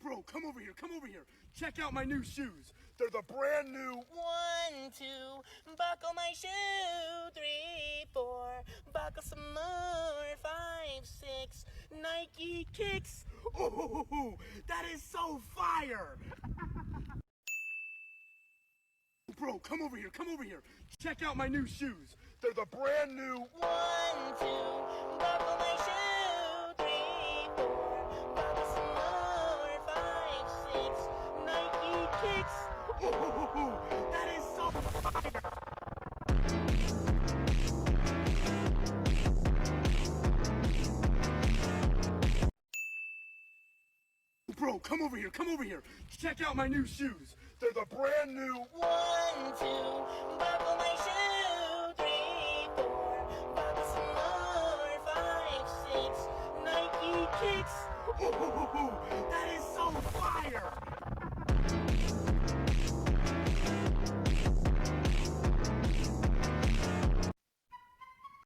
Bro, come over here, come over here. Check out my new shoes. They're the brand new 1, 2, buckle my shoe. 3, 4, buckle some more. 5, 6, Nike kicks. Ooh, that is so fire! Bro, come over here, come over here. Check out my new shoes. They're the brand new 1, 2, buckle my shoe. 3, 4, buckle some more. 5, 6, Nike kicks. Ooh, that is so Bro, come over here, come over here. Check out my new shoes. They're the brand new 1, 2, buckle my shoe. 3, 4, buckle some more. 5, 6, Nike kicks. Ooh, that